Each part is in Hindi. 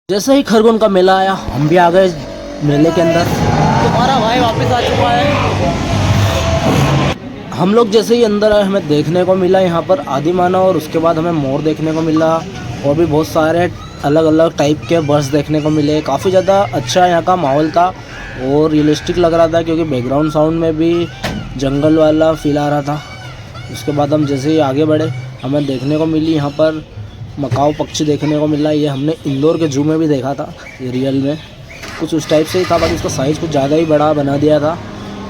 जैसे ही खरगोन का मेला आया हम भी आ गए मेले के अंदर। तुम्हारा भाई वापस आ चुका है। हम लोग जैसे ही अंदर आए हमें देखने को मिला यहाँ पर आदि मानव, और उसके बाद हमें मोर देखने को मिला और भी बहुत सारे अलग अलग टाइप के बर्ड्स देखने को मिले। काफ़ी ज़्यादा अच्छा यहाँ का माहौल था और रियलिस्टिक लग रहा था क्योंकि बैकग्राउंड साउंड में भी जंगल वाला फील आ रहा था। उसके बाद हम जैसे ही आगे बढ़े हमें देखने को मिली यहाँ पर मकाऊ पक्षी देखने को मिला। ये हमने इंदौर के जू में भी देखा था, ये रियल में कुछ उस टाइप से ही था, बाकी इसका साइज़ कुछ ज़्यादा ही बड़ा बना दिया था।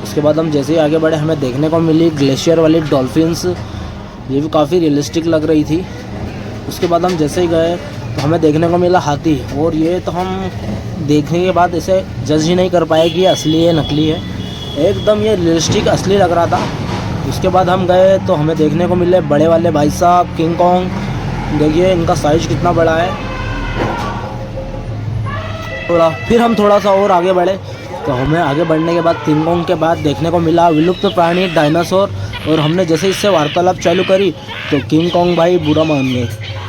उसके बाद हम जैसे ही आगे बढ़े हमें देखने को मिली ग्लेशियर वाली डॉल्फिन्स, ये भी काफ़ी रियलिस्टिक लग रही थी। उसके बाद हम जैसे ही गए तो हमें देखने को मिला हाथी, और ये तो हम देखने के बाद इसे जज ही नहीं कर पाए कि ये असली है नकली है, एकदम ये रियलिस्टिक असली लग रहा था। उसके बाद हम गए तो हमें देखने को मिले बड़े वाले भाई साहब किंग कॉन्ग, देखिए इनका साइज कितना बड़ा है। फिर हम थोड़ा सा और आगे बढ़े तो हमें आगे बढ़ने के बाद किंग कॉन्ग के बाद देखने को मिला विलुप्त प्राणी डायनासोर, और हमने जैसे इससे वार्तालाप चालू करी तो किंग कॉन्ग भाई बुरा मान गए,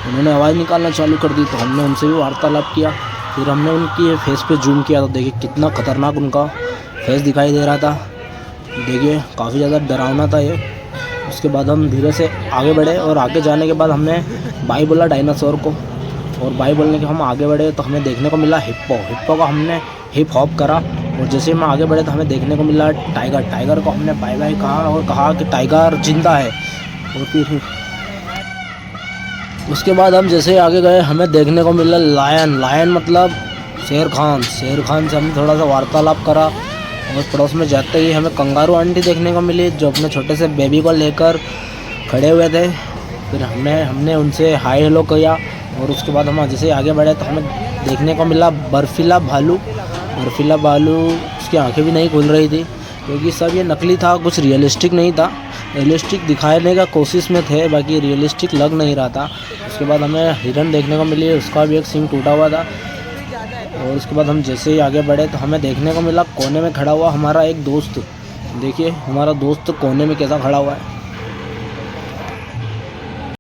उन्होंने आवाज़ निकालना चालू कर दी। तो हमने उनसे भी वार्तालाप किया, फिर हमने उनकी फेस पे जूम किया तो देखिए कितना ख़तरनाक उनका फेस दिखाई दे रहा था। देखिए काफ़ी ज़्यादा डरावना था ये। उसके बाद हम धीरे से आगे बढ़े और आगे जाने के बाद हमने बाय बोला डायनासोर को, और बाय बोलने के हम आगे बढ़े तो हमें देखने को मिला हिप्पो का हमने हिप हॉप करा, और जैसे हम आगे बढ़े तो हमें देखने को मिला टाइगर को हमने बाय बाय कहा और कहा कि टाइगर जिंदा है। और फिर उसके बाद हम जैसे आगे गए हमें देखने को मिला लायन मतलब शेर खान से हमने थोड़ा सा वार्तालाप करा। और पड़ोस में जाते ही हमें कंगारू आंटी देखने को मिली जो अपने छोटे से बेबी को लेकर खड़े हुए थे। फिर हमने उनसे हाय हेलो किया, और उसके बाद हम जैसे आगे बढ़े तो हमें देखने को मिला बर्फीला भालू। उसकी आंखें भी नहीं खुल रही थी क्योंकि सब ये नकली था, कुछ रियलिस्टिक नहीं था। रियलिस्टिक दिखाने का कोशिश में थे, बाकी रियलिस्टिक लग नहीं रहा था। उसके बाद हमें हिरन देखने को मिली, उसका भी एक सींग टूटा हुआ था। और उसके बाद हम जैसे ही आगे बढ़े तो हमें देखने को मिला कोने में खड़ा हुआ हमारा एक दोस्त। देखिए हमारा दोस्त कोने में कैसा खड़ा हुआ है।